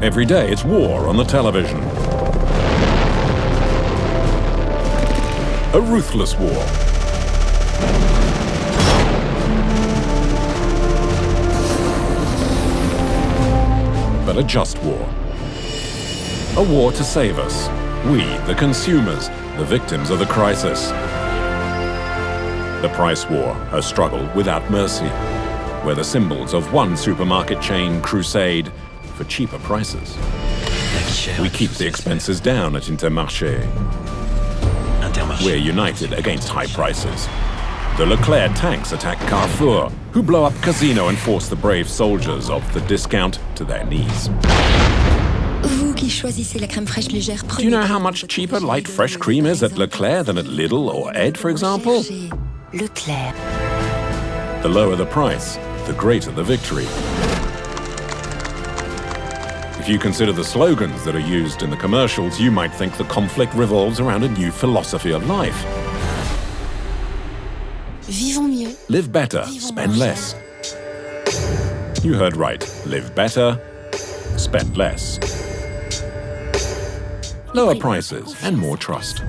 Every day it's war on the television. A ruthless war. But a just war. A war to save us. We, the consumers, the victims of the crisis. The price war, a struggle without mercy, where the symbols of one supermarket chain crusade for cheaper prices. We keep the expenses down at Intermarché. We're united against high prices. The Leclerc tanks attack Carrefour, who blow up Casino and force the brave soldiers of the discount to their knees. Do you know how much cheaper light fresh cream is at Leclerc than at Lidl or Ed, for example? The lower the price, the greater the victory. If you consider the slogans that are used in the commercials, you might think the conflict revolves around a new philosophy of life. Live better, spend less. You heard right. Live better, spend less. Lower prices and more trust.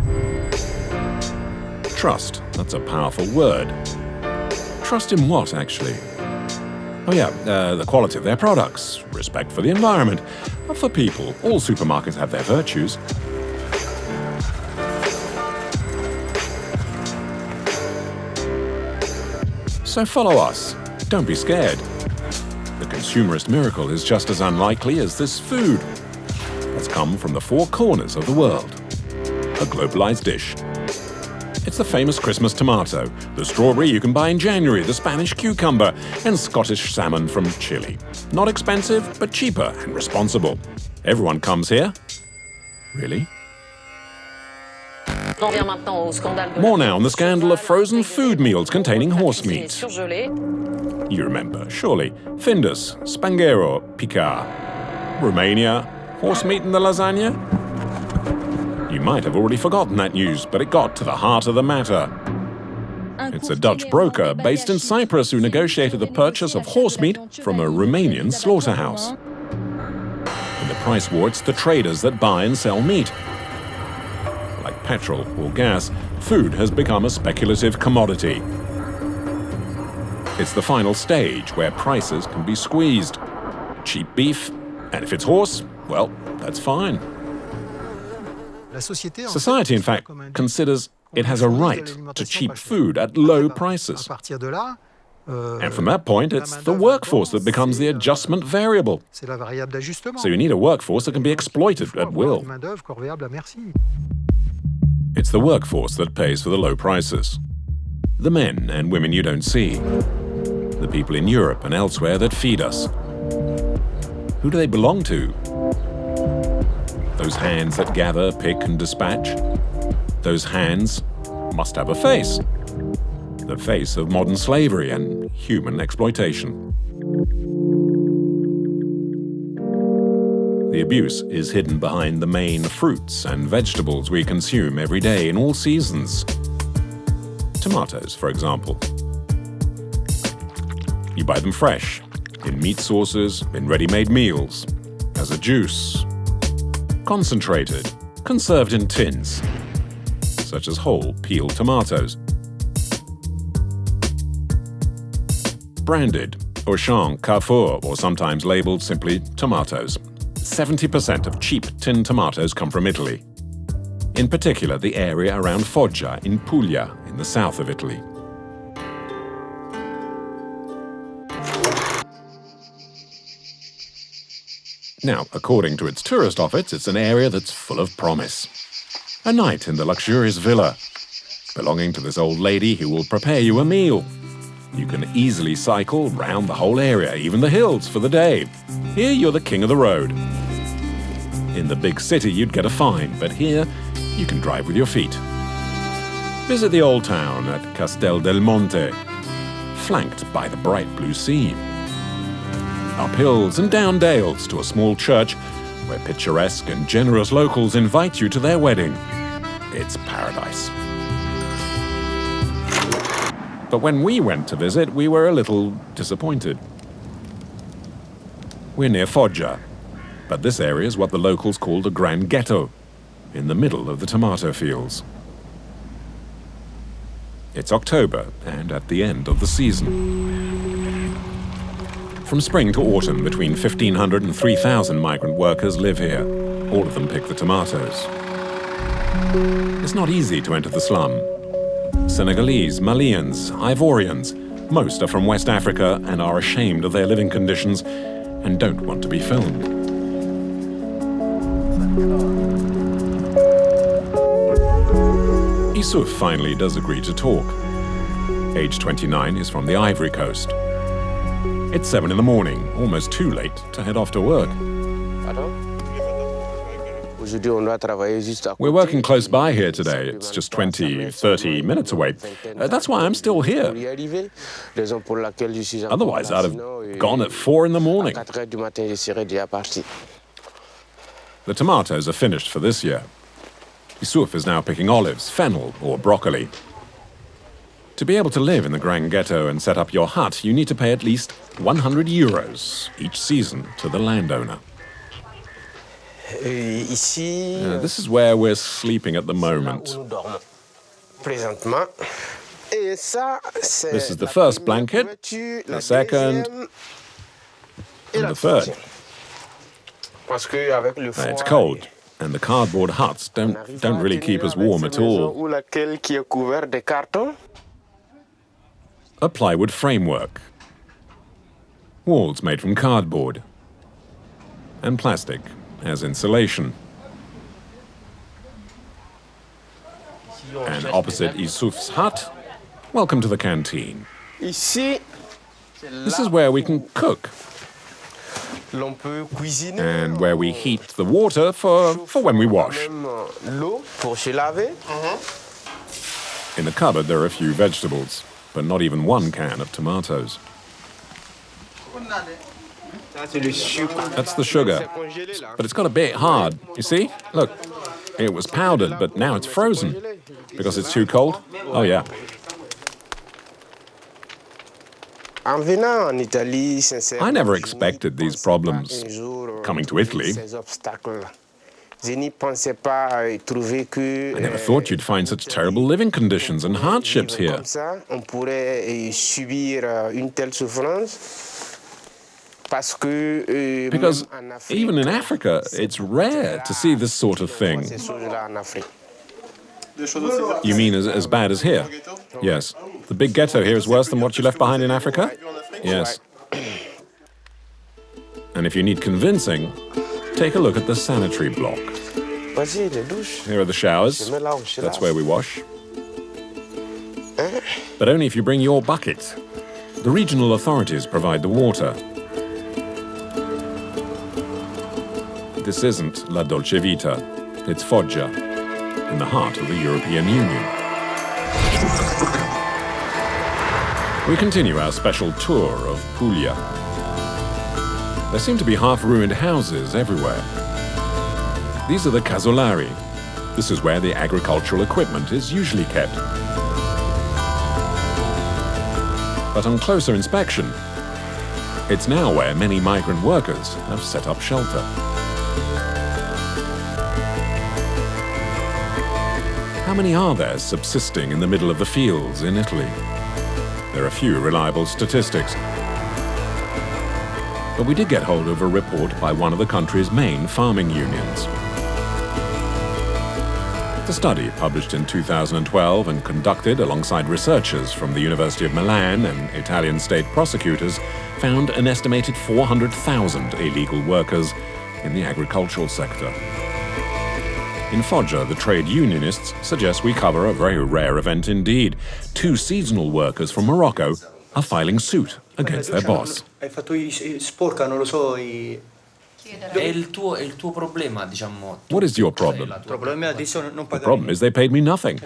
Trust, that's a powerful word. Trust in what, actually? Oh yeah, the quality of their products, respect for the environment, for people. All supermarkets have their virtues. So follow us. Don't be scared. The consumerist miracle is just as unlikely as this food that's come from the four corners of the world. A globalized dish. It's the famous Christmas tomato, the strawberry you can buy in January, the Spanish cucumber, and Scottish salmon from Chile. Not expensive, but cheaper and responsible. Everyone comes here. Really? More now on the scandal of frozen food meals containing horse meat. You remember, surely. Findus, Spanghero, Picard. Romania, horse meat in the lasagna? You might have already forgotten that news, but it got to the heart of the matter. It's a Dutch broker based in Cyprus who negotiated the purchase of horse meat from a Romanian slaughterhouse. In the price war, it's the traders that buy and sell meat. Like petrol or gas, food has become a speculative commodity. It's the final stage where prices can be squeezed. Cheap beef, and if it's horse, well, that's fine. Society, in fact, considers it has a right to cheap food at low prices. And from that point, it's the workforce that becomes the adjustment variable. So you need a workforce that can be exploited at will. It's the workforce that pays for the low prices. The men and women you don't see. The people in Europe and elsewhere that feed us. Who do they belong to? Those hands that gather, pick and dispatch? Those hands must have a face. The face of modern slavery and human exploitation. The abuse is hidden behind the main fruits and vegetables we consume every day in all seasons. Tomatoes, for example. You buy them fresh, in meat sauces, in ready-made meals, as a juice. Concentrated, conserved in tins, such as whole peeled tomatoes. Branded, Auchan, Carrefour, or sometimes labeled simply tomatoes. 70% of cheap tin tomatoes come from Italy. In particular, the area around Foggia in Puglia, in the south of Italy. Now, according to its tourist office, it's an area that's full of promise. A night in the luxurious villa, belonging to this old lady who will prepare you a meal. You can easily cycle round the whole area, even the hills, for the day. Here you're the king of the road. In the big city you'd get a fine, but here you can drive with your feet. Visit the old town at Castel del Monte, flanked by the bright blue sea. Up hills and down dales to a small church where picturesque and generous locals invite you to their wedding. It's paradise. But when we went to visit, we were a little disappointed. We're near Foggia, But this area is what the locals called a grand ghetto, in the middle of the tomato fields. It's October, and at the end of the season. From spring to autumn, between 1,500 and 3,000 migrant workers live here. All of them pick the tomatoes. It's not easy to enter the slum. Senegalese, Malians, Ivorians, most are from West Africa and are ashamed of their living conditions and don't want to be filmed. Issouf finally does agree to talk. Age 29, he's from the Ivory Coast. It's 7 in the morning, almost too late to head off to work. We're working close by here today. It's just 20, 30 minutes away. That's why I'm still here. Otherwise, I'd have gone at 4 in the morning. The tomatoes are finished for this year. Issouf is now picking olives, fennel, or broccoli. To be able to live in the Grand Ghetto and set up your hut, you need to pay at least 100 euros each season to the landowner. This is where we're sleeping at the moment. This is the first blanket, the second, and the third. It's cold, and the cardboard huts don't really keep us warm at all. A plywood framework. Walls made from cardboard. And plastic as insulation. And opposite Issouf's hut, welcome to the canteen. This is where we can cook. And where we heat the water for when we wash. In the cupboard there are a few vegetables, but not even one can of tomatoes. That's the sugar, but it's got a bit hard, you see? Look, it was powdered, but now it's frozen. Because it's too cold? Oh yeah. I never expected these problems coming to Italy. I never thought you'd find such terrible living conditions and hardships here. Because even in Africa, it's rare to see this sort of thing. You mean as bad as here? Yes. The big ghetto here is worse than what you left behind in Africa? Yes. And if you need convincing, take a look at the sanitary block. Here are the showers. That's where we wash. But only if you bring your bucket. The regional authorities provide the water. This isn't La Dolce Vita. It's Foggia, in the heart of the European Union. We continue our special tour of Puglia. There seem to be half-ruined houses everywhere. These are the casolari. This is where the agricultural equipment is usually kept. But on closer inspection, it's now where many migrant workers have set up shelter. How many are there subsisting in the middle of the fields in Italy? There are few reliable statistics. But we did get hold of a report by one of the country's main farming unions. The study, published in 2012 and conducted alongside researchers from the University of Milan and Italian state prosecutors, found an estimated 400,000 illegal workers in the agricultural sector. In Foggia, the trade unionists suggest we cover a very rare event indeed. 2 seasonal workers from Morocco are filing suit against their boss. What is your problem? The problem is they paid me nothing.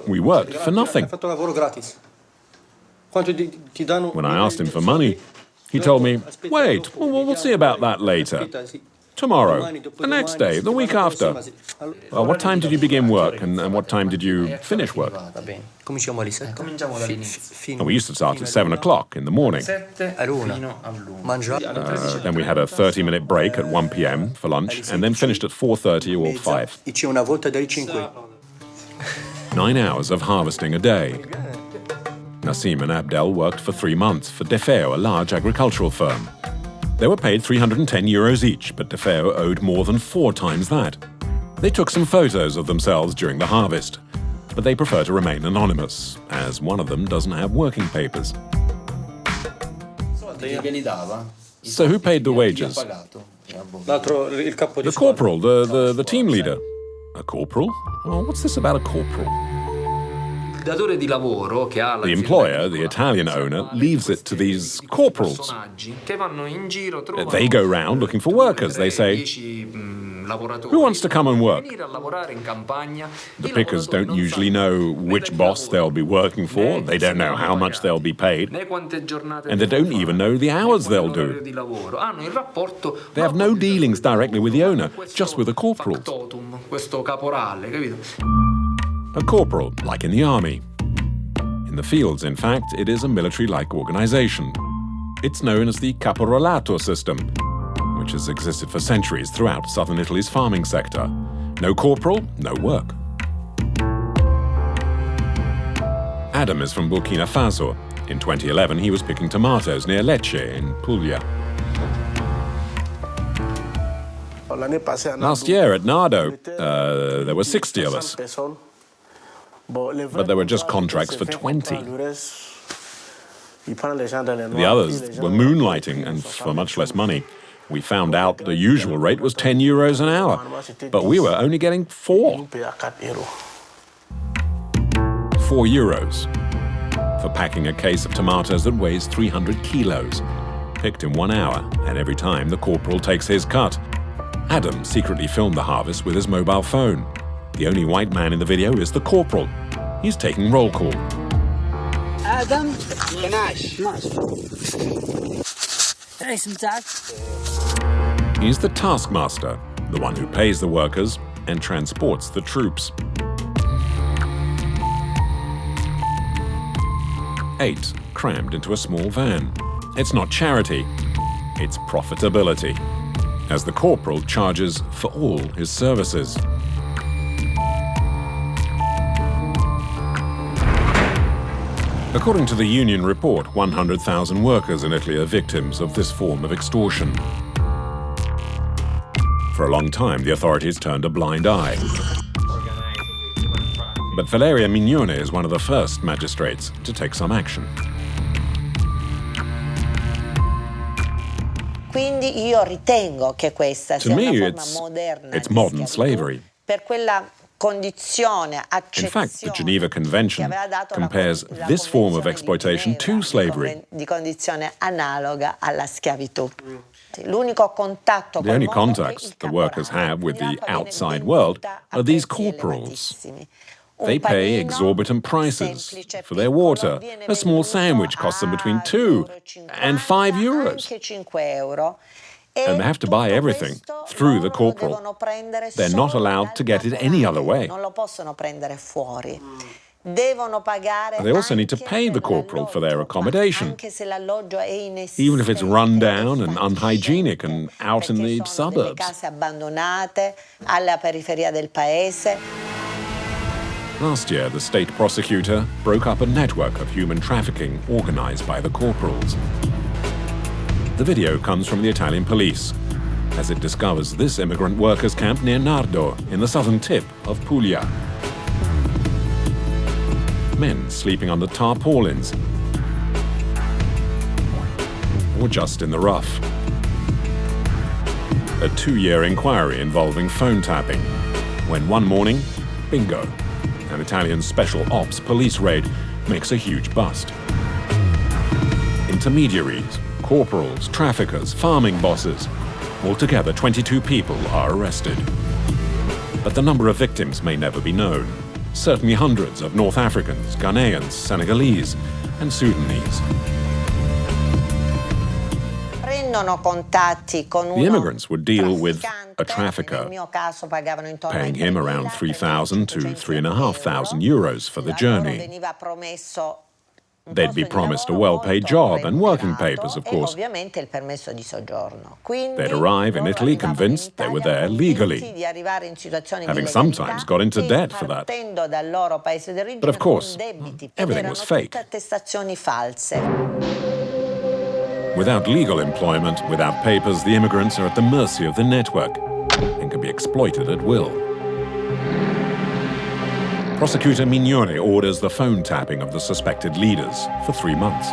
We worked for nothing. When I asked him for money, he told me, wait, we'll see about that later. Tomorrow, the next day, the week after. What time did you begin work and what time did you finish work? Then We used to start at 7 o'clock in the morning. Then we had a 30-minute break at 1 p.m. for lunch and then finished at 4:30 or 5. 9 hours of harvesting a day. Nassim and Abdel worked for 3 months for Defeo, a large agricultural firm. They were paid €310 each, but Defeo owed more than 4 times that. They took some photos of themselves during the harvest, but they prefer to remain anonymous, as one of them doesn't have working papers. So who paid the wages? The corporal, the team leader. A corporal? Oh, what's this about a corporal? The employer, the Italian owner, leaves it to these corporals. They go round looking for workers. They say, who wants to come and work? The pickers don't usually know which boss they'll be working for. They don't know how much they'll be paid. And they don't even know the hours they'll do. They have no dealings directly with the owner, just with the corporals. A corporal, like in the army. In the fields, in fact, it is a military-like organization. It's known as the caporalato system, which has existed for centuries throughout southern Italy's farming sector. No corporal, no work. Adam is from Burkina Faso. In 2011, he was picking tomatoes near Lecce in Puglia. Last year at Nardo, there were 60 of us. But there were just contracts for 20. The others were moonlighting, and for much less money. We found out the usual rate was €10 an hour, but we were only getting 4. €4 for packing a case of tomatoes that weighs 300 kilos, picked in 1 hour, and every time the corporal takes his cut. Adam secretly filmed the harvest with his mobile phone. The only white man in the video is the corporal. He's taking roll call. Adam, He's the taskmaster, the one who pays the workers and transports the troops. 8 crammed into a small van. It's not charity, it's profitability, as the corporal charges for all his services. According to the union report, 100,000 workers in Italy are victims of this form of extortion. For a long time, the authorities turned a blind eye. But Valeria Mignone is one of the first magistrates to take some action. Quindi io ritengo che questa sia una forma moderna it's modern slavery. Per quella condizione, In fact, the Geneva Convention compares this form of exploitation to slavery. Di condizione analoga alla schiavitù. L'unico contatto The only contacts the workers have with the outside world are these corporals. They pay exorbitant prices for their water. A small sandwich costs them between €2 and €5. And they have to buy everything through the corporal. They're not allowed to get it any other way. They also need to pay the corporal for their accommodation, even if it's run down and unhygienic and out in the suburbs. Last year, the state prosecutor broke up a network of human trafficking organized by the corporals. The video comes from the Italian police, as it discovers this immigrant workers' camp near Nardo, in the southern tip of Puglia. Men sleeping under tarpaulins, or just in the rough. A 2-year inquiry involving phone tapping, when one morning, bingo, an Italian special ops police raid makes a huge bust. Intermediaries, corporals, traffickers, farming bosses. Altogether, 22 people are arrested. But the number of victims may never be known. Certainly hundreds of North Africans, Ghanaians, Senegalese, and Sudanese. prendono contatti con The immigrants would deal with a trafficker, nel mio caso pagavano intorno paying ai him around 3,000 to 3,500 euros for the journey. Veniva promesso They'd be promised a well-paid job and working papers, of course. Ovviamente il permesso di soggiorno. Quindi They'd arrive in Italy convinced they were there legally, having sometimes got into debt for that. But of course, everything was fake. Attestazioni false. Without legal employment, without papers, the immigrants are at the mercy of the network and can be exploited at will. Prosecutor Mignone orders the phone tapping of the suspected leaders for 3 months.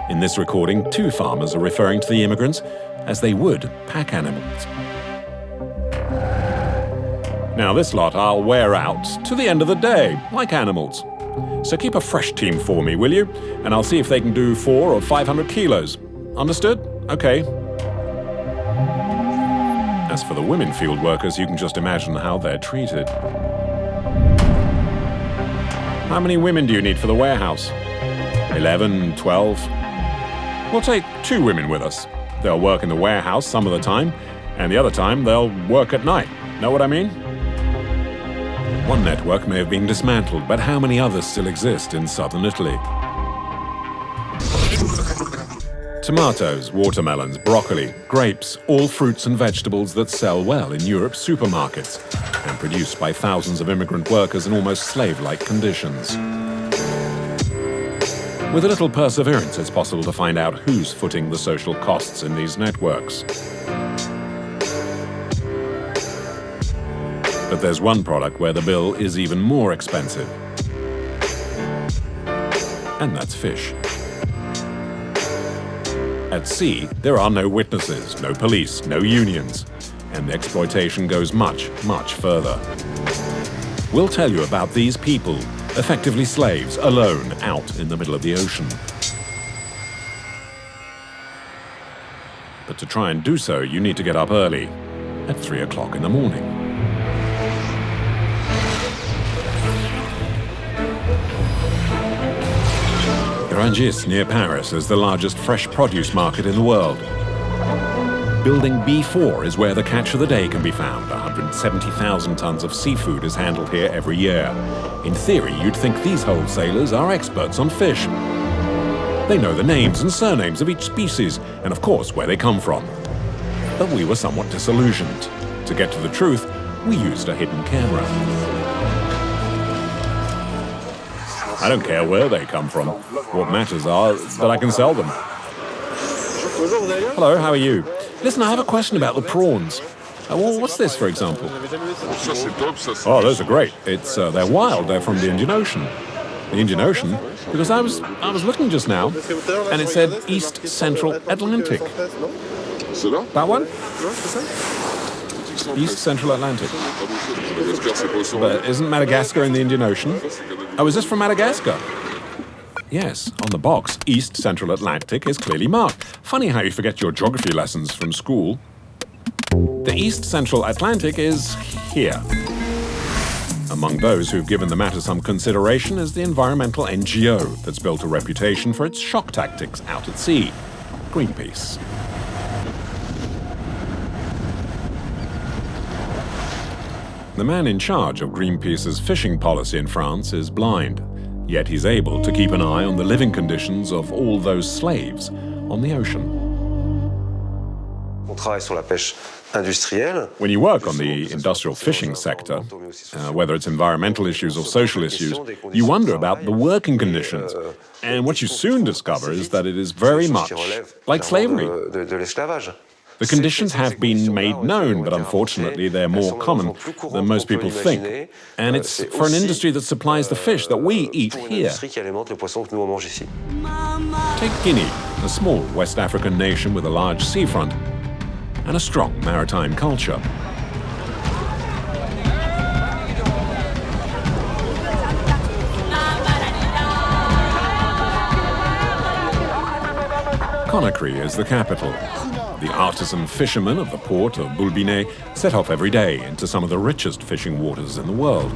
In this recording, 2 farmers are referring to the immigrants as they would pack animals. Now this lot I'll wear out to the end of the day, like animals. So keep a fresh team for me, will you? And I'll see if they can do 400 or 500 kilos. Understood? Okay. As for the women field workers, you can just imagine how they're treated. How many women do you need for the warehouse? 11, 12? We'll take 2 women with us. They'll work in the warehouse some of the time, and the other time they'll work at night. Know what I mean? One network may have been dismantled, but how many others still exist in southern Italy? Tomatoes, watermelons, broccoli, grapes, all fruits and vegetables that sell well in Europe's supermarkets and produced by thousands of immigrant workers in almost slave-like conditions. With a little perseverance, it's possible to find out who's footing the social costs in these networks. But there's one product where the bill is even more expensive. And that's fish. At sea, there are no witnesses, no police, no unions, and the exploitation goes much, much further. We'll tell you about these people, effectively slaves, alone, out in the middle of the ocean. But to try and do so, you need to get up early, at 3 o'clock in the morning. Rungis, near Paris, is the largest fresh produce market in the world. Building B4 is where the catch of the day can be found. 170,000 tons of seafood is handled here every year. In theory, you'd think these wholesalers are experts on fish. They know the names and surnames of each species, and of course where they come from. But we were somewhat disillusioned. To get to the truth, we used a hidden camera. I don't care where they come from. What matters are that I can sell them. Hello, how are you? Listen, I have a question about the prawns. What's this, for example? Oh, those are great. They're wild. They're from the Indian Ocean. The Indian Ocean? Because I was looking just now, and it said East Central Atlantic. That one? East Central Atlantic. But isn't Madagascar in the Indian Ocean? Oh, is this from Madagascar? Yes, on the box, East Central Atlantic is clearly marked. Funny how you forget your geography lessons from school. The East Central Atlantic is here. Among those who've given the matter some consideration is the environmental NGO that's built a reputation for its shock tactics out at sea, Greenpeace. The man in charge of Greenpeace's fishing policy in France is blind, yet he's able to keep an eye on the living conditions of all those slaves on the ocean. When you work on the industrial fishing sector, whether it's environmental issues or social issues, you wonder about the working conditions. And what you soon discover is that it is very much like slavery. The conditions have been made known, but unfortunately they're more common than most people think. And it's for an industry that supplies the fish that we eat here. Take Guinea, a small West African nation with a large seafront and a strong maritime culture. Conakry is the capital. The artisan fishermen of the port of Bulbiné set off every day into some of the richest fishing waters in the world.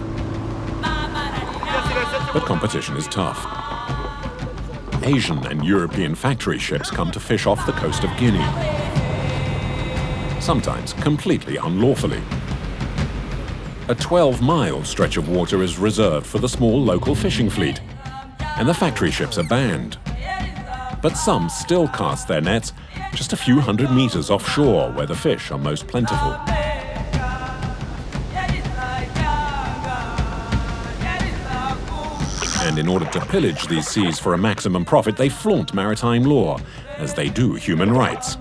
But competition is tough. Asian and European factory ships come to fish off the coast of Guinea. sometimes completely unlawfully. A 12-mile stretch of water is reserved for the small local fishing fleet, and the factory ships are banned. But some still cast their nets just a few hundred meters offshore where the fish are most plentiful. And in order to pillage these seas for a maximum profit, they flaunt maritime law, as they do human rights.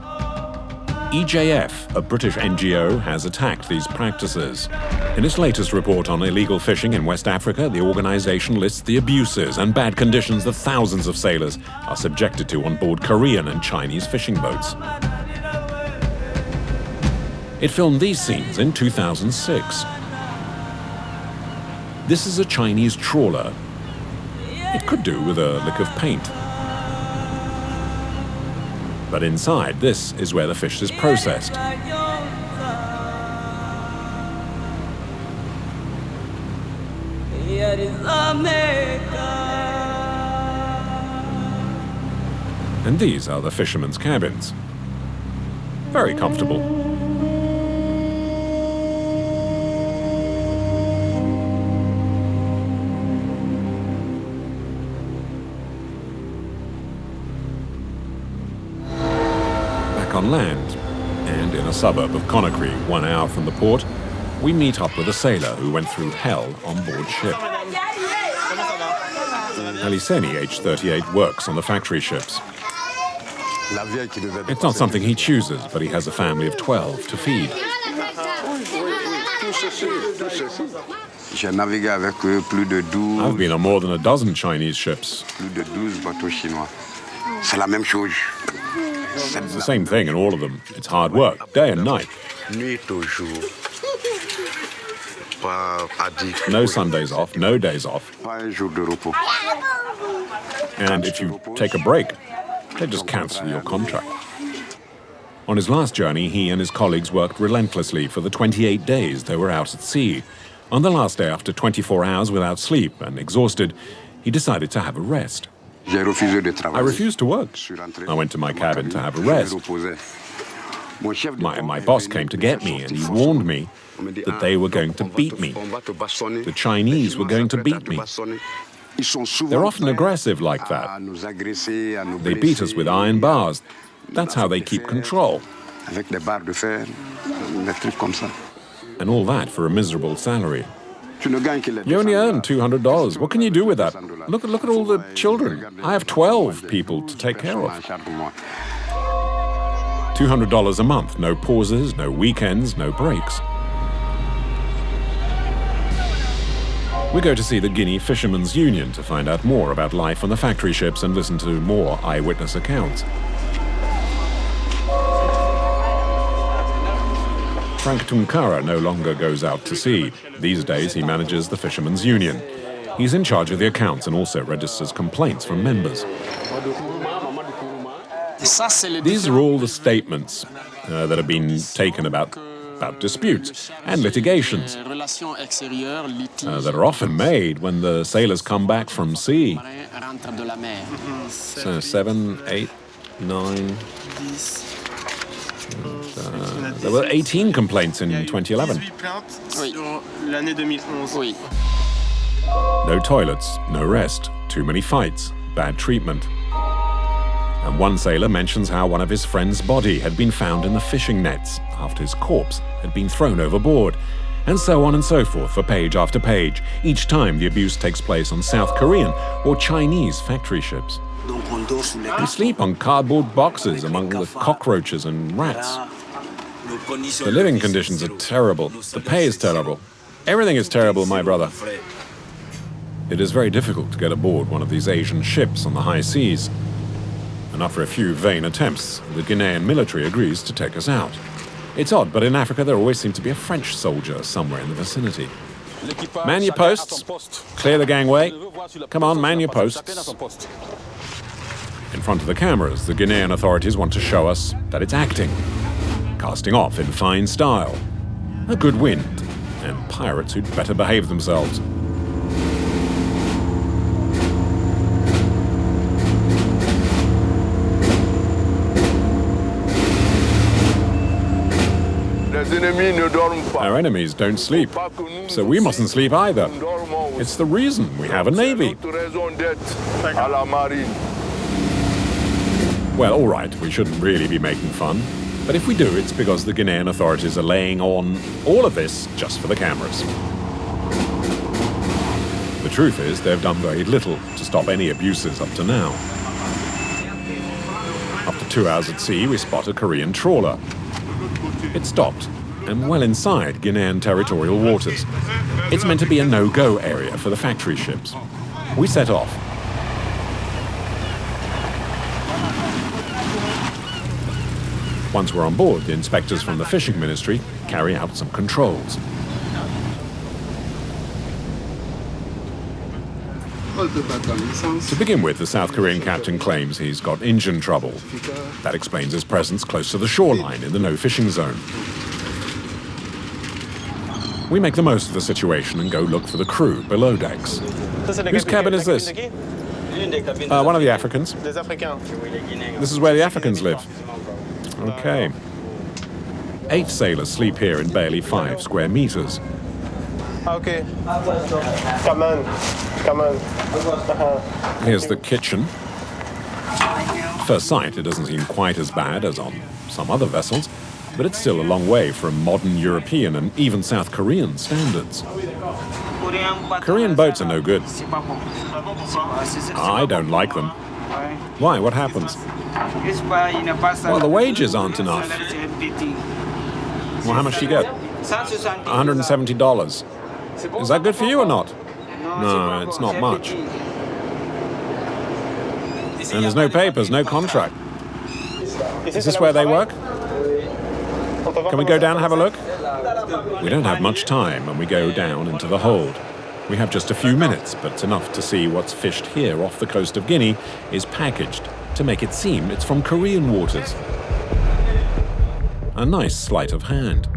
EJF, a British NGO, has attacked these practices. In its latest report on illegal fishing in West Africa, the organization lists the abuses and bad conditions that thousands of sailors are subjected to on board Korean and Chinese fishing boats. It filmed these scenes in 2006. This is a Chinese trawler. It could do with a lick of paint. But inside, this is where the fish is processed. And these are the fishermen's cabins. Very comfortable. On land, and in a suburb of Conakry, 1 hour from the port, we meet up with a sailor who went through hell on board ship. Aliseni, age 38, works on the factory ships. It's not something he chooses, but he has a family of 12 to feed. I've been on more than a dozen Chinese ships. It's the same thing in all of them. It's hard work, day and night. No Sundays off, no days off. And if you take a break, they just cancel your contract. On his last journey, he and his colleagues worked relentlessly for the 28 days they were out at sea. On the last day, after 24 hours without sleep and exhausted, he decided to have a rest. I refused to work. I went to my cabin to have a rest. My boss came to get me, and he warned me that they were going to beat me. The Chinese were going to beat me. They're often aggressive like that. They beat us with iron bars. That's how they keep control. And all that for a miserable salary. You only earn $200. What can you do with that? Look at all the children. I have 12 people to take care of. $200 a month, no pauses, no weekends, no breaks. We go to see the Guinea Fishermen's Union to find out more about life on the factory ships and listen to more eyewitness accounts. Frank Tunkara no longer goes out to sea. These days, he manages the Fishermen's Union. He's in charge of the accounts and also registers complaints from members. These are all the statements that have been taken about disputes and litigations that are often made when the sailors come back from sea. So 7, 8, 9... there were 18 complaints in 2011. No toilets, no rest, too many fights, bad treatment. And one sailor mentions how one of his friend's body had been found in the fishing nets after his corpse had been thrown overboard, and so on and so forth for page after page. Each time the abuse takes place on South Korean or Chinese factory ships. We sleep on cardboard boxes among the cockroaches and rats. The living conditions are terrible. The pay is terrible. Everything is terrible, my brother. It is very difficult to get aboard one of these Asian ships on the high seas. And after a few vain attempts, the Guinean military agrees to take us out. It's odd, but in Africa there always seems to be a French soldier somewhere in the vicinity. Man your posts. Clear the gangway. Come on, man your posts. In front of the cameras, the Guinean authorities want to show us that it's acting, casting off in fine style. A good wind, and pirates who'd better behave themselves. Our enemies don't sleep, so we mustn't sleep either. It's the reason we have a navy. Well, all right, we shouldn't really be making fun. But if we do, it's because the Guinean authorities are laying on all of this just for the cameras. The truth is, they've done very little to stop any abuses up to now. After 2 hours at sea, we spot a Korean trawler. It stopped, and well inside Guinean territorial waters. It's meant to be a no-go area for the factory ships. We set off. Once we're on board, the inspectors from the fishing ministry carry out some controls. To begin with, the South Korean captain claims he's got engine trouble. That explains his presence close to the shoreline in the no-fishing zone. We make the most of the situation and go look for the crew below decks. Whose cabin is this? One of the Africans. This is where the Africans live. Okay. 8 sailors sleep here in barely 5 square meters. Okay. Come on. Here's the kitchen. At first sight, it doesn't seem quite as bad as on some other vessels, but it's still a long way from modern European and even South Korean standards. Korean boats are no good. I don't like them. Why? What happens? Well, the wages aren't enough. Well, how much do you get? $170. Is that good for you or not? No, it's not much. And there's no papers, no contract. Is this where they work? Can we go down and have a look? We don't have much time, and we go down into the hold. We have just a few minutes, but it's enough to see what's fished here off the coast of Guinea is packaged to make it seem it's from Korean waters. A nice sleight of hand.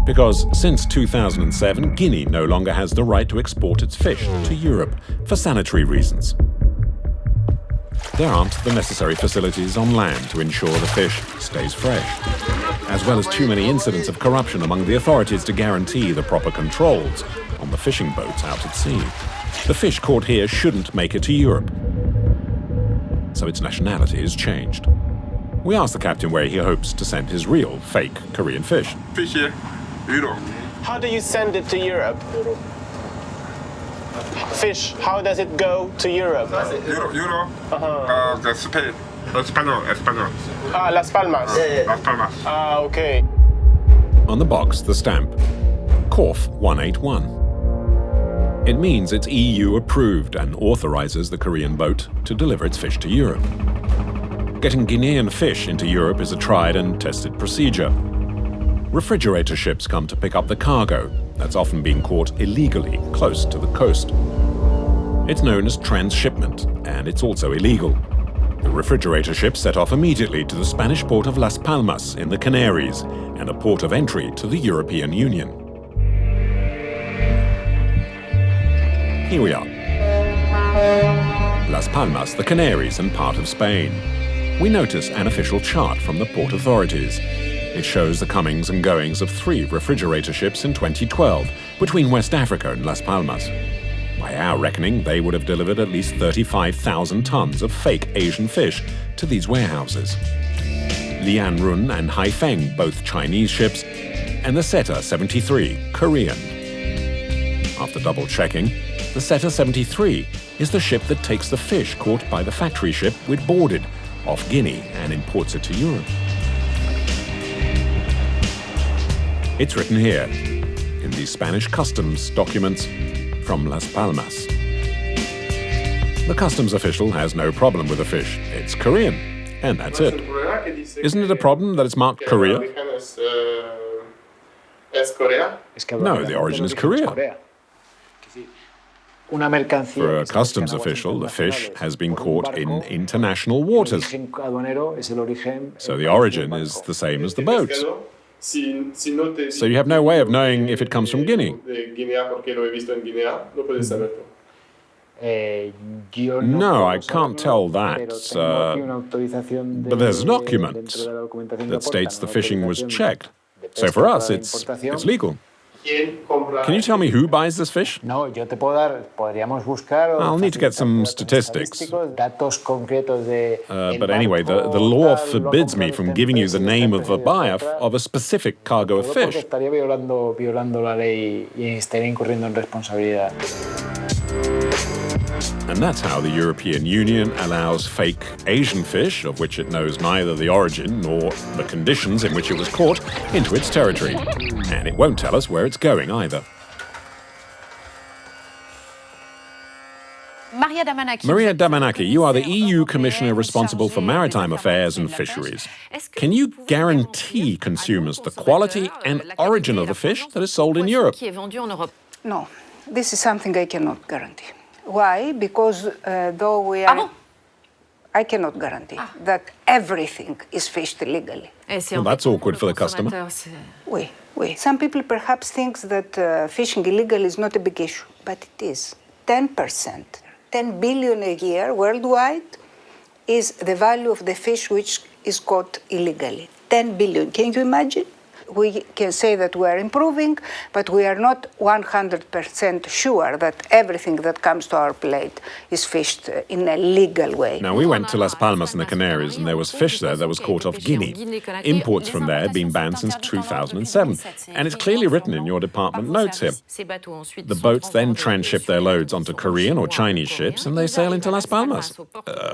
Because since 2007, Guinea no longer has the right to export its fish to Europe for sanitary reasons. There aren't the necessary facilities on land to ensure the fish stays fresh, as well as too many incidents of corruption among the authorities to guarantee the proper controls on the fishing boats out at sea. The fish caught here shouldn't make it to Europe, so its nationality is changed. We asked the captain where he hopes to send his real, fake Korean fish. Fish here, Europe. How do you send it to Europe? Fish, how does it go to Europe? Europe. The Spain. Español. Las Palmas. Las Palmas. Okay. On the box, the stamp, CORF 181. It means it's EU approved and authorizes the Korean boat to deliver its fish to Europe. Getting Guinean fish into Europe is a tried and tested procedure. Refrigerator ships come to pick up the cargo that's often being caught illegally close to the coast. It's known as transshipment, and it's also illegal. The refrigerator ships set off immediately to the Spanish port of Las Palmas in the Canaries, and a port of entry to the European Union. Here we are. Las Palmas, the Canaries, and part of Spain. We notice an official chart from the port authorities. It shows the comings and goings of 3 refrigerator ships in 2012 between West Africa and Las Palmas. By our reckoning, they would have delivered at least 35,000 tons of fake Asian fish to these warehouses. Lianrun and Haifeng, both Chinese ships, and the Seta 73, Korean. After double-checking, the Seta 73 is the ship that takes the fish caught by the factory ship we'd boarded off Guinea and imports it to Europe. It's written here, in these Spanish customs documents from Las Palmas. The customs official has no problem with the fish. It's Korean, and that's it. Isn't it a problem that it's marked Korea? No, the origin is Korea. For a customs official, the fish has been caught in international waters. So the origin is the same as the boat. So you have no way of knowing if it comes from Guinea. No, I can't tell that. But there's a document that states the fishing was checked. So for us, it's legal. Can you tell me who buys this fish? No, yo te puedo dar, podríamos buscar. I'll need to get some statistics. Datos concretos de. But anyway, the law forbids me from giving you the name of the buyer of a specific cargo of fish. Estaría violando la ley y estaría incurriendo en responsabilidad. And that's how the European Union allows fake Asian fish, of which it knows neither the origin nor the conditions in which it was caught, into its territory. And it won't tell us where it's going either. Maria Damanaki, you are the EU Commissioner responsible for maritime affairs and fisheries. Can you guarantee consumers the quality and origin of the fish that is sold in Europe? No, this is something I cannot guarantee. Why? Because though we are... I cannot guarantee that everything is fished illegally. Well, that's awkward for the customer. Oui. Some people perhaps think that fishing illegal is not a big issue, but it is. 10%, 10 billion a year worldwide is the value of the fish which is caught illegally. 10 billion, can you imagine? We can say that we are improving, but we are not 100% sure that everything that comes to our plate is fished in a legal way. Now, we went to Las Palmas in the Canaries, and there was fish there that was caught off Guinea. Imports from there had been banned since 2007, and it's clearly written in your department notes here. The boats then transship their loads onto Korean or Chinese ships, and they sail into Las Palmas,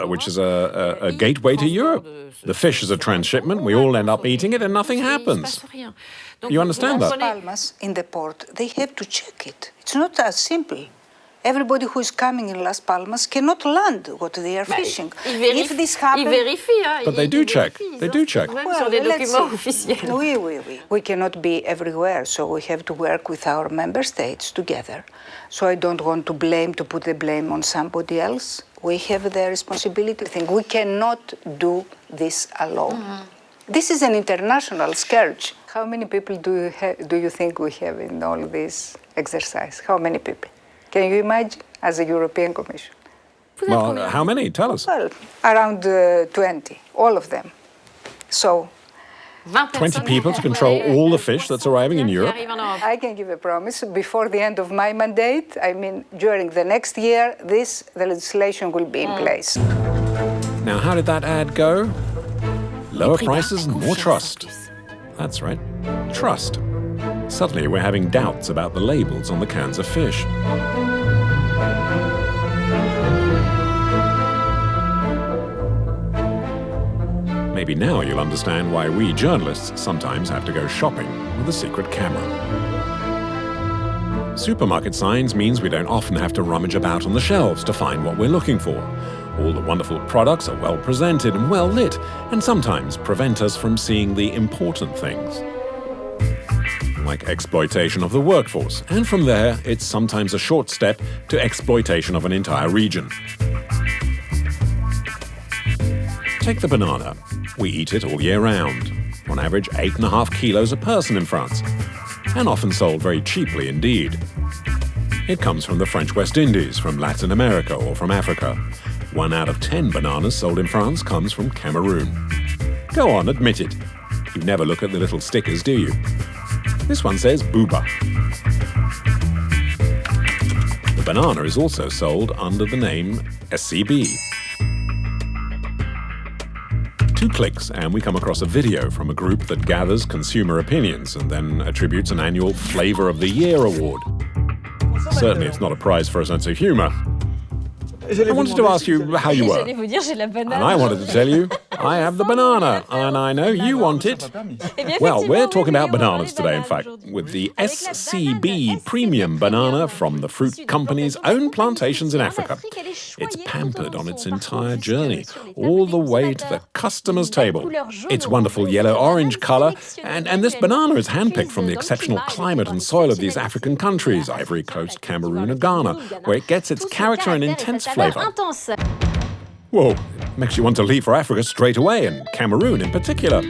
which is a gateway to Europe. The fish is a transshipment, we all end up eating it, and nothing happens. You understand that? Las Palmas, in the port, they have to check it. It's not as simple. Everybody who is coming in Las Palmas cannot land what they are fishing. If this happens... But they do check. They do check. Well, we cannot be everywhere, so we have to work with our member states together. So I don't want to put the blame on somebody else. We have the responsibility. I think we cannot do this alone. This is an international scourge. How many people do you think we have in all this exercise? How many people? Can you imagine, as a European Commission? Well, how many? Tell us. Well, around 20, all of them. So... 20 people to control all the fish that's arriving in Europe? I can give a promise. Before the end of my mandate, I mean, during the next year, the legislation will be in place. Now, how did that ad go? Lower prices and more trust. That's right, trust. Suddenly, we're having doubts about the labels on the cans of fish. Maybe now you'll understand why we journalists sometimes have to go shopping with a secret camera. Supermarket signs means we don't often have to rummage about on the shelves to find what we're looking for. All the wonderful products are well presented and well lit, and sometimes prevent us from seeing the important things, like exploitation of the workforce, and from there, it's sometimes a short step to exploitation of an entire region. Take the banana. We eat it all year round, on average 8.5 kilos a person in France, and often sold very cheaply indeed. It comes from the French West Indies, from Latin America, or from Africa. 1 out of 10 bananas sold in France comes from Cameroon. Go on, admit it. You never look at the little stickers, do you? This one says Booba. The banana is also sold under the name SCB. 2 clicks and we come across a video from a group that gathers consumer opinions and then attributes an annual Flavor of the Year award. Certainly it's not a prize for a sense of humor. I wanted to ask you how you were. And I wanted to tell you, I have the banana, and I know you want it. Well, we're talking about bananas today, in fact, with the SCB premium banana from the fruit company's own plantations in Africa. It's pampered on its entire journey, all the way to the customer's table. Its wonderful yellow-orange color, and this banana is handpicked from the exceptional climate and soil of these African countries, Ivory Coast, Cameroon, and Ghana, where it gets its character and intense flavor. Whoa, it makes you want to leave for Africa straight away, and Cameroon in particular.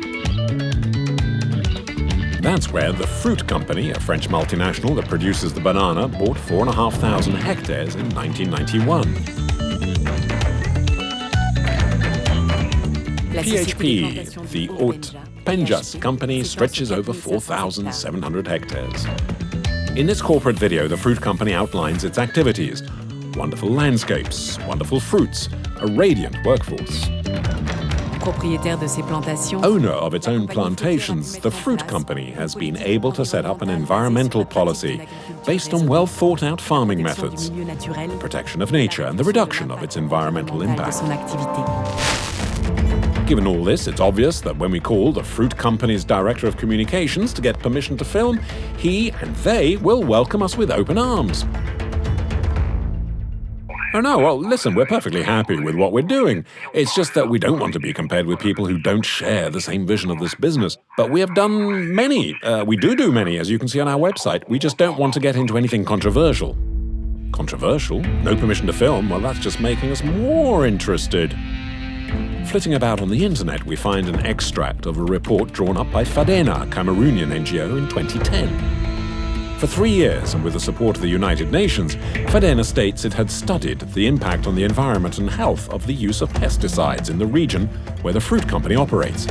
That's where the Fruit Company, a French multinational that produces the banana, bought 4,500 hectares in 1991. PHP, the Haute Penjas company, stretches over 4,700 hectares. In this corporate video, the Fruit Company outlines its activities. Wonderful landscapes, wonderful fruits, a radiant workforce. Owner of its own plantations, the Fruit Company has been able to set up an environmental policy based on well-thought-out farming methods, the protection of nature and the reduction of its environmental impact. Given all this, it's obvious that when we call the Fruit Company's Director of Communications to get permission to film, he and they will welcome us with open arms. Oh no, well listen, we're perfectly happy with what we're doing. It's just that we don't want to be compared with people who don't share the same vision of this business. But we have done many. We do many, as you can see on our website. We just don't want to get into anything controversial. Controversial? No permission to film? Well, that's just making us more interested. Flitting about on the internet, we find an extract of a report drawn up by FADENA, a Cameroonian NGO, in 2010. For 3 years, and with the support of the United Nations, FADENA states it had studied the impact on the environment and health of the use of pesticides in the region where the Fruit Company operates.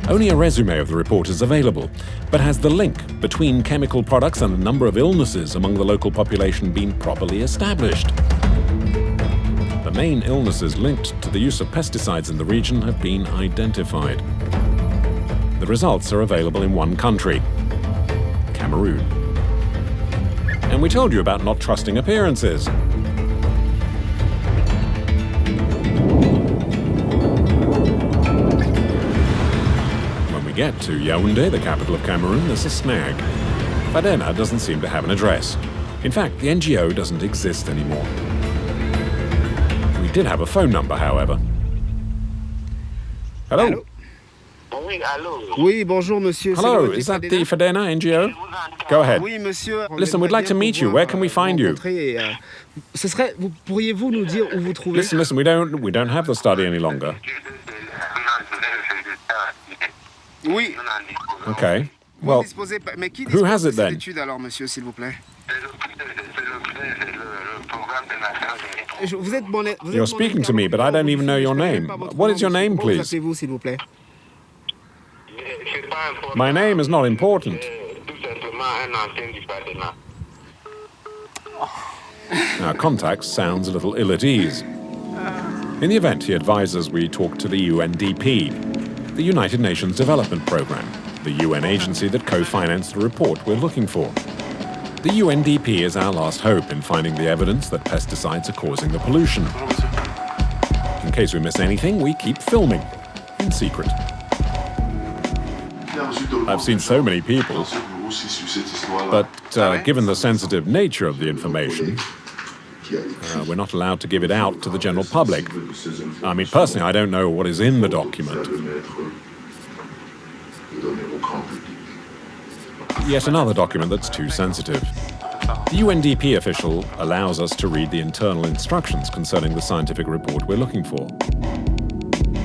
Only a resume of the report is available, but has the link between chemical products and a number of illnesses among the local population been properly established? The main illnesses linked to the use of pesticides in the region have been identified. The results are available in one country, Cameroon. And we told you about not trusting appearances. When we get to Yaoundé, the capital of Cameroon, there's a snag. FADENA doesn't seem to have an address. In fact, the NGO doesn't exist anymore. We did have a phone number, however. Hello? Allô? Oui, allô. Oui, bonjour, monsieur. Hello, is that the FADENA NGO? Go ahead. Oui, monsieur. Listen, we'd like to meet you. Where can we find you? Pourriez-vous nous dire où vous trouvez? Listen, we don't have the study any longer. Oui. Okay. Well, who has it then? Alors, monsieur, s'il vous plaît. You're speaking to me, but I don't even know your name. What is your name, please? S'il vous plaît. My name is not important. Our contact sounds a little ill at ease. In the event, he advises we talk to the UNDP, the United Nations Development Programme, the UN agency that co-financed the report we're looking for. The UNDP is our last hope in finding the evidence that pesticides are causing the pollution. In case we miss anything, we keep filming, in secret. I've seen so many people, but given the sensitive nature of the information, we're not allowed to give it out to the general public. I mean, personally, I don't know what is in the document. Yet another document that's too sensitive. The UNDP official allows us to read the internal instructions concerning the scientific report we're looking for.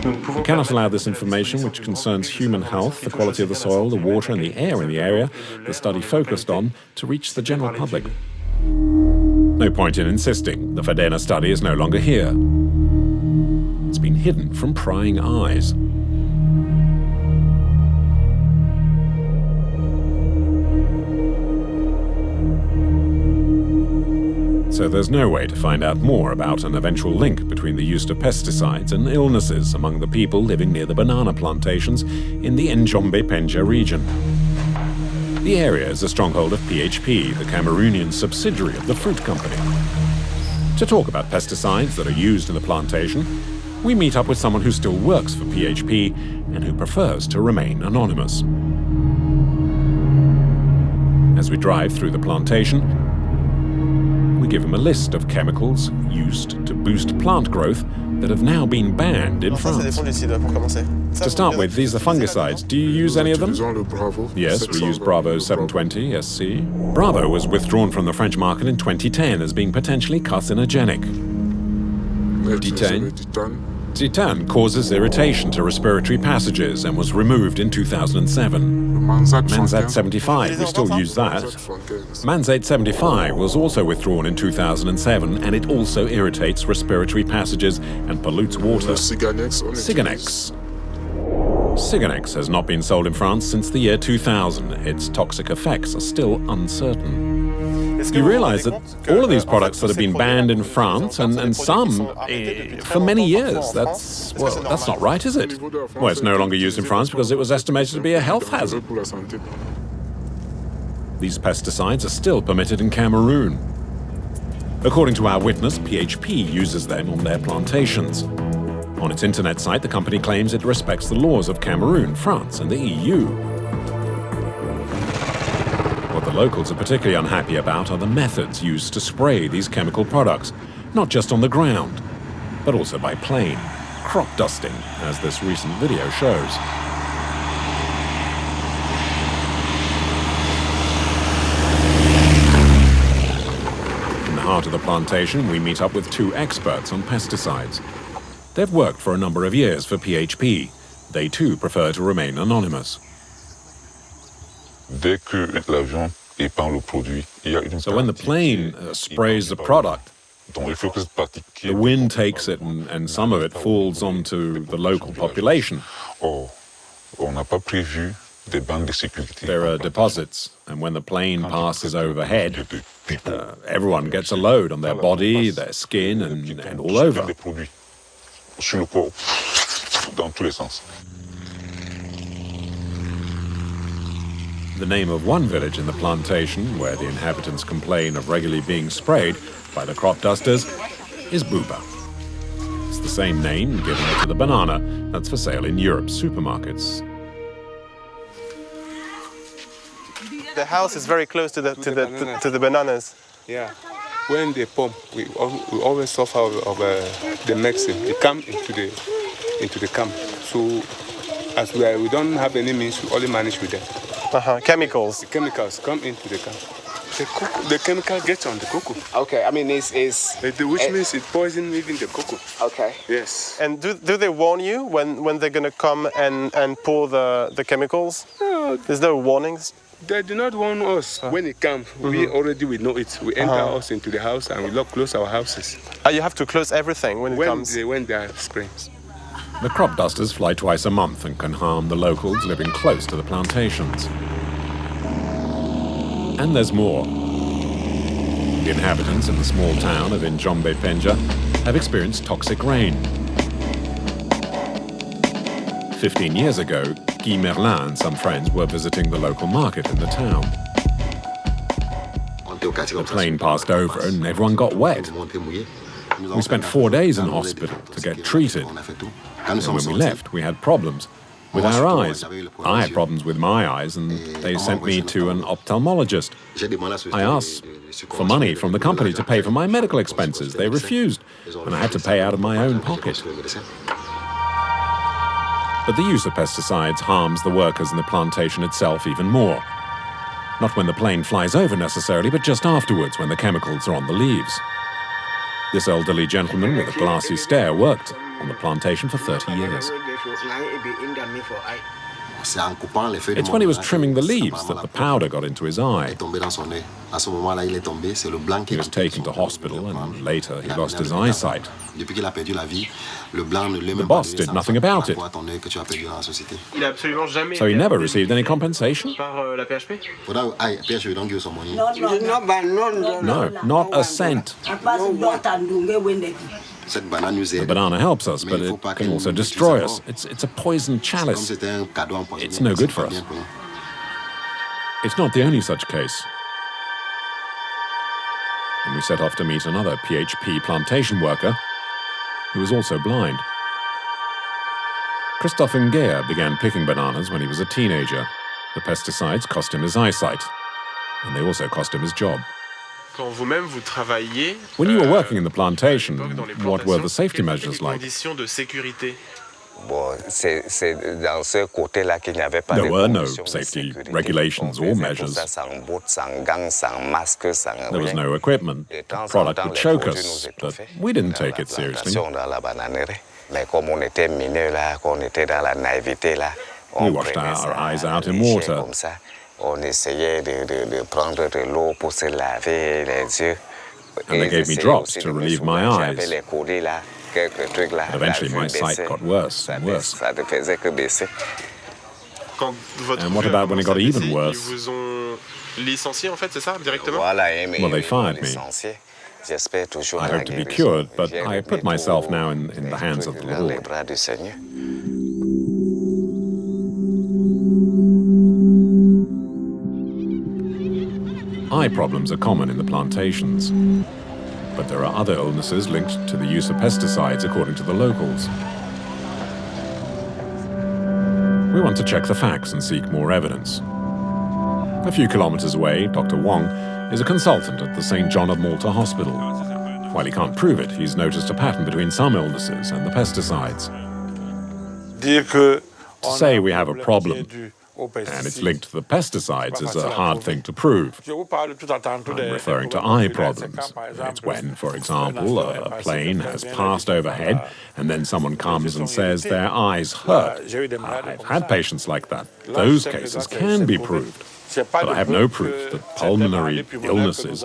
We cannot allow this information, which concerns human health, the quality of the soil, the water and the air in the area the study focused on, to reach the general public. No point in insisting. The FADENA study is no longer here. It's been hidden from prying eyes. So there's no way to find out more about an eventual link between the use of pesticides and illnesses among the people living near the banana plantations in the Njombe Penja region. The area is a stronghold of PHP, the Cameroonian subsidiary of the Fruit Company. To talk about pesticides that are used in the plantation, we meet up with someone who still works for PHP and who prefers to remain anonymous. As we drive through the plantation, we give him a list of chemicals used to boost plant growth that have now been banned in France. To start with, these are fungicides. Do you use any of them? Yes, we use Bravo 720 SC. Bravo was withdrawn from the French market in 2010 as being potentially carcinogenic. Ditane? Titan causes irritation to respiratory passages and was removed in 2007. Manzat 75, we still use that. Manzat 75 was also withdrawn in 2007 and it also irritates respiratory passages and pollutes water. Ciganex. Ciganex has not been sold in France since the year 2000. Its toxic effects are still uncertain. You realize that all of these products that have been banned in France and some for many years, that's not right, is it? Well, it's no longer used in France because it was estimated to be a health hazard. These pesticides are still permitted in Cameroon. According to our witness, PHP uses them on their plantations. On its internet site, the company claims it respects the laws of Cameroon, France, and the EU. What the locals are particularly unhappy about are the methods used to spray these chemical products, not just on the ground, but also by plane, crop dusting, as this recent video shows. In the heart of the plantation, we meet up with two experts on pesticides. They've worked for a number of years for PHP. They too prefer to remain anonymous. So when the plane sprays the product, the wind takes it and some of it falls onto the local population. There are deposits, and when the plane passes overhead, everyone gets a load on their body, their skin, and all over. The name of one village in the plantation, where the inhabitants complain of regularly being sprayed by the crop dusters, is Buba. It's the same name given to the banana that's for sale in Europe's supermarkets. The house is very close to the bananas. Yeah. When they pump, we always suffer of the medicine. It comes into the camp. So as we don't have any means, we only manage with them. Chemicals. The chemicals come into the camp. The chemical gets on the cocoa. Okay, I mean, which means it poisons even the cocoa. Okay. Yes. And do they warn you when they're going to come and pour the chemicals? No. Is there warnings? They do not warn us. When it comes, we know it. We enter us into the house and we close our houses. You have to close everything when it comes? When they are spraying. The crop dusters fly twice a month and can harm the locals living close to the plantations. And there's more. The inhabitants in the small town of Njombe Penja have experienced toxic rain. 15 years ago, Guy Merlin and some friends were visiting the local market in the town. The plane passed over and everyone got wet. We spent 4 days in hospital to get treated. And when we left, we had problems with our eyes. I had problems with my eyes and they sent me to an ophthalmologist. I asked for money from the company to pay for my medical expenses. They refused, and I had to pay out of my own pocket. But the use of pesticides harms the workers in the plantation itself even more. Not when the plane flies over necessarily, but just afterwards when the chemicals are on the leaves. This elderly gentleman with a glassy stare worked on the plantation for 30 years. It's when he was trimming the leaves that the powder got into his eye. He was taken to hospital and later he lost his eyesight. The boss did nothing about it. So he never received any compensation? No, not a cent. The banana helps us, but it can also destroy us. It's a poison chalice. It's no good for us. It's not the only such case. And we set off to meet another PHP plantation worker who was also blind. Christophe Ngea began picking bananas when he was a teenager. The pesticides cost him his eyesight, and they also cost him his job. When you were working in the plantation, what were the safety measures like? There were no safety regulations or measures. There was no equipment. The product would choke us, but we didn't take it seriously. We washed our eyes out in water. And they gave me drops to relieve my eyes. But eventually my sight got worse and worse. And what about when it got even worse? Well, they fired me. I hope to be cured, but I put myself now in the hands of the Lord. Eye problems are common in the plantations. But there are other illnesses linked to the use of pesticides, according to the locals. We want to check the facts and seek more evidence. A few kilometers away, Dr. Wong is a consultant at the St. John of Malta Hospital. While he can't prove it, he's noticed a pattern between some illnesses and the pesticides. To say we have a problem and it's linked to the pesticides is a hard thing to prove. I'm referring to eye problems. It's when, for example, a plane has passed overhead and then someone comes and says their eyes hurt. I've had patients like that. Those cases can be proved. But I have no proof that pulmonary illnesses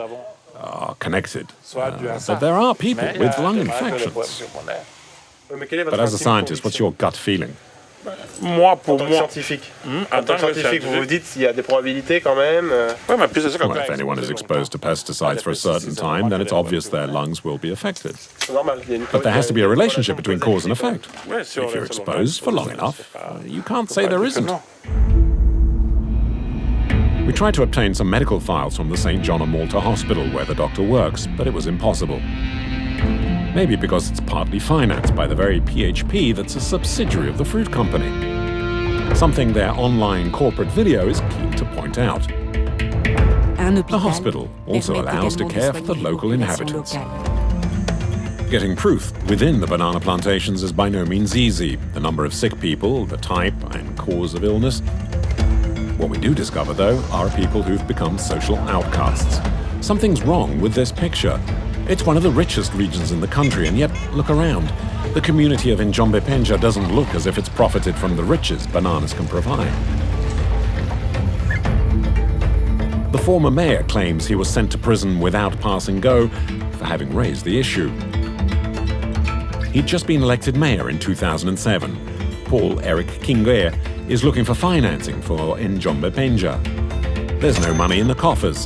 are connected. But there are people with lung infections. But as a scientist, what's your gut feeling? En tant que scientifique, vous vous dites qu'il y a des probabilités quand même. Well, if anyone is exposed to pesticides for a certain time, then it's obvious their lungs will be affected. But there has to be a relationship between cause and effect. If you're exposed for long enough, you can't say there isn't. We tried to obtain some medical files from the St. John of Malta Hospital where the doctor works, but it was impossible. Maybe because it's partly financed by the very PHP that's a subsidiary of the fruit company. Something their online corporate video is keen to point out. The hospital also allows to care for the local inhabitants. Getting proof within the banana plantations is by no means easy. The number of sick people, the type and cause of illness. What we do discover, though, are people who've become social outcasts. Something's wrong with this picture. It's one of the richest regions in the country, and yet, look around. The community of Njombe-Penja doesn't look as if it's profited from the riches bananas can provide. The former mayor claims he was sent to prison without passing go for having raised the issue. He'd just been elected mayor in 2007. Paul-Eric Kingwe is looking for financing for Njombe-Penja. There's no money in the coffers.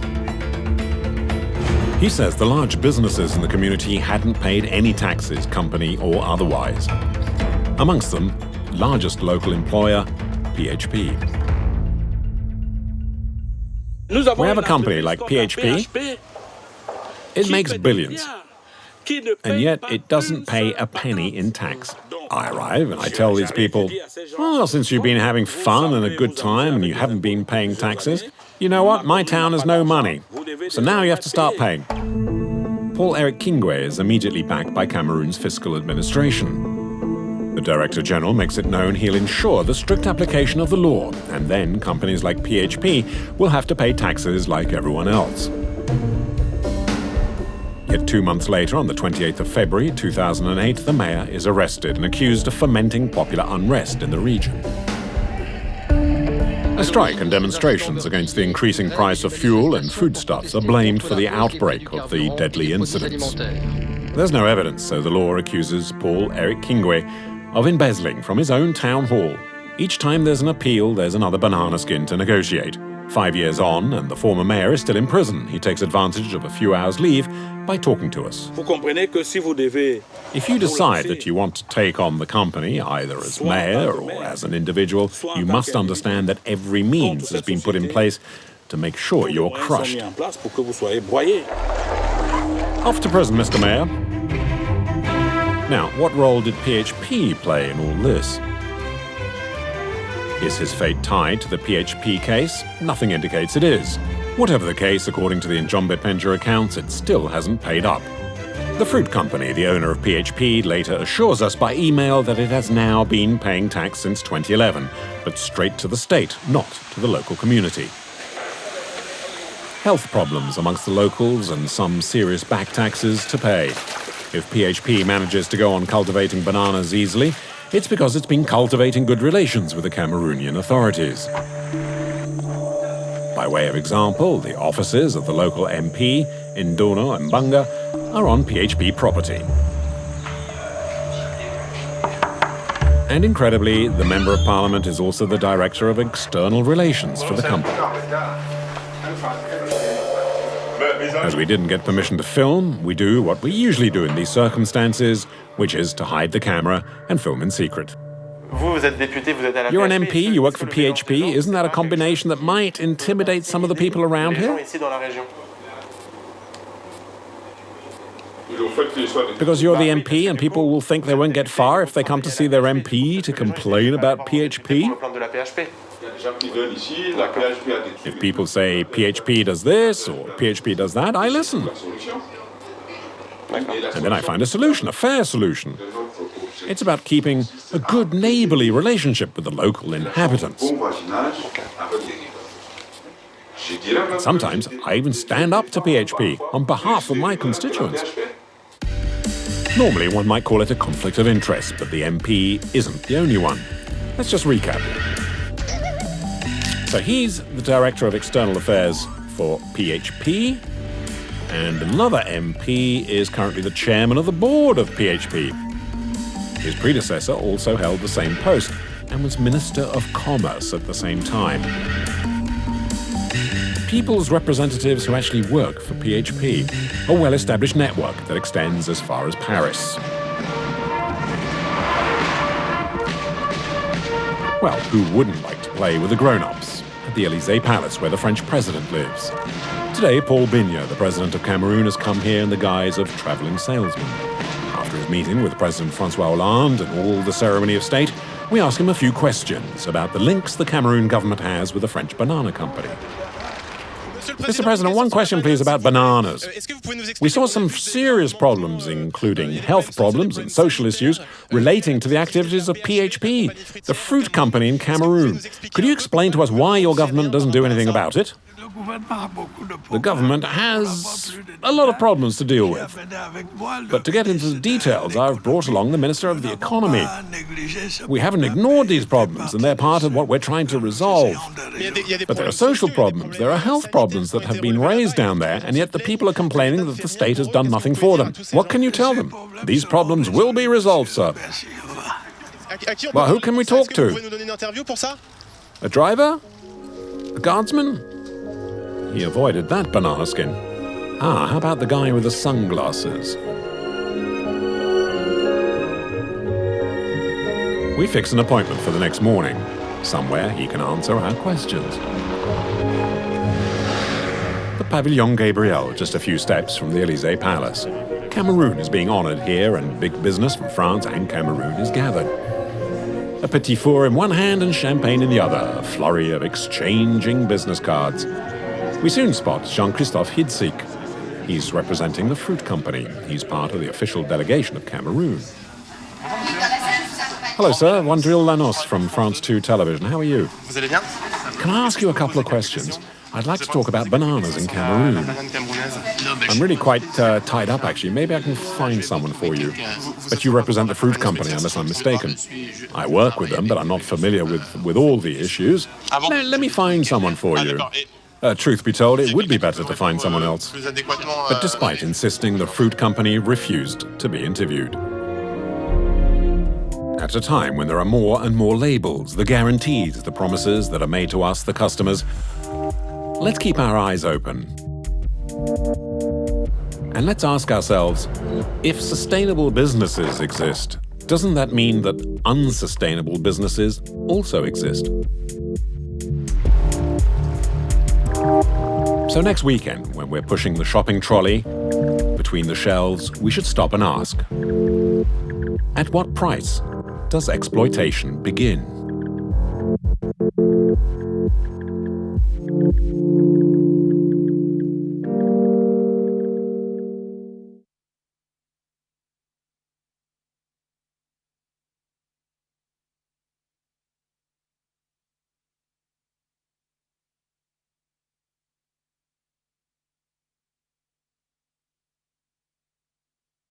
He says the large businesses in the community hadn't paid any taxes, company or otherwise. Amongst them, largest local employer, PHP. We have a company like PHP. It makes billions, and yet it doesn't pay a penny in tax. I arrive and I tell these people, well, since you've been having fun and a good time and you haven't been paying taxes, you know what, my town has no money. So now you have to start paying. Paul-Eric Kingwe is immediately backed by Cameroon's fiscal administration. The Director General makes it known he'll ensure the strict application of the law, and then companies like PHP will have to pay taxes like everyone else. Yet 2 months later, on the 28th of February 2008, the mayor is arrested and accused of fomenting popular unrest in the region. A strike and demonstrations against the increasing price of fuel and foodstuffs are blamed for the outbreak of the deadly incidents. There's no evidence, so the law accuses Paul-Eric Kingwe of embezzling from his own town hall. Each time there's an appeal, there's another banana skin to negotiate. 5 years on, and the former mayor is still in prison. He takes advantage of a few hours' leave by talking to us. If you decide that you want to take on the company, either as mayor or as an individual, you must understand that every means has been put in place to make sure you're crushed. Off to prison, Mr. Mayor. Now, what role did PHP play in all this? Is his fate tied to the PHP case? Nothing indicates it is. Whatever the case, according to the Njombe-Penja accounts, it still hasn't paid up. The fruit company, the owner of PHP, later assures us by email that it has now been paying tax since 2011, but straight to the state, not to the local community. Health problems amongst the locals and some serious back taxes to pay. If PHP manages to go on cultivating bananas easily, it's because it's been cultivating good relations with the Cameroonian authorities. By way of example, the offices of the local MP, Ndono Mbanga, are on PHP property. And incredibly, the Member of Parliament is also the Director of External Relations for the company. As we didn't get permission to film, we do what we usually do in these circumstances, which is to hide the camera and film in secret. You're an MP, you work for PHP. Isn't that a combination that might intimidate some of the people around here? Because you're the MP and people will think they won't get far if they come to see their MP to complain about PHP? If people say PHP does this or PHP does that, I listen. And then I find a solution, a fair solution. It's about keeping a good neighbourly relationship with the local inhabitants. And sometimes I even stand up to PHP on behalf of my constituents. Normally one might call it a conflict of interest, but the MP isn't the only one. Let's just recap. So he's the Director of External Affairs for PHP, and another MP is currently the Chairman of the Board of PHP. His predecessor also held the same post and was Minister of Commerce at the same time. People's representatives who actually work for PHP, a well-established network that extends as far as Paris. Well, who wouldn't like to play with the grown-ups at the Élysée Palace where the French president lives? Today, Paul Biya, the president of Cameroon, has come here in the guise of travelling salesman. After his meeting with President François Hollande and all the ceremony of state, we ask him a few questions about the links the Cameroon government has with the French banana company. Mr. President, one question please about bananas. We saw some serious problems, including health problems and social issues, relating to the activities of PHP, the fruit company in Cameroon. Could you explain to us why your government doesn't do anything about it? The government has a lot of problems to deal with. But to get into the details, I've brought along the Minister of the Economy. We haven't ignored these problems, and they're part of what we're trying to resolve. But there are social problems, there are health problems that have been raised down there, and yet the people are complaining that the state has done nothing for them. What can you tell them? These problems will be resolved, sir. Well, who can we talk to? A driver? A guardsman? He avoided that banana skin. How about the guy with the sunglasses? We fix an appointment for the next morning. Somewhere he can answer our questions. The Pavillon Gabriel, just a few steps from the Élysée Palace. Cameroon is being honoured here, and big business from France and Cameroon is gathered. A petit four in one hand and champagne in the other, a flurry of exchanging business cards. We soon spot Jean-Christophe Hidsik. He's representing the fruit company. He's part of the official delegation of Cameroon. Hello, sir. Wandril Lanos from France 2 Television. How are you? Can I ask you a couple of questions? I'd like to talk about bananas in Cameroon. I'm really quite tied up, actually. Maybe I can find someone for you. But you represent the fruit company, unless I'm mistaken. I work with them, but I'm not familiar with all the issues. Let me find someone for you. Truth be told, it would be better to find someone else. But despite insisting, the fruit company refused to be interviewed. At a time when there are more and more labels, the guarantees, the promises that are made to us, the customers, let's keep our eyes open. And let's ask ourselves, if sustainable businesses exist, doesn't that mean that unsustainable businesses also exist? So next weekend, when we're pushing the shopping trolley between the shelves, we should stop and ask, at what price does exploitation begin?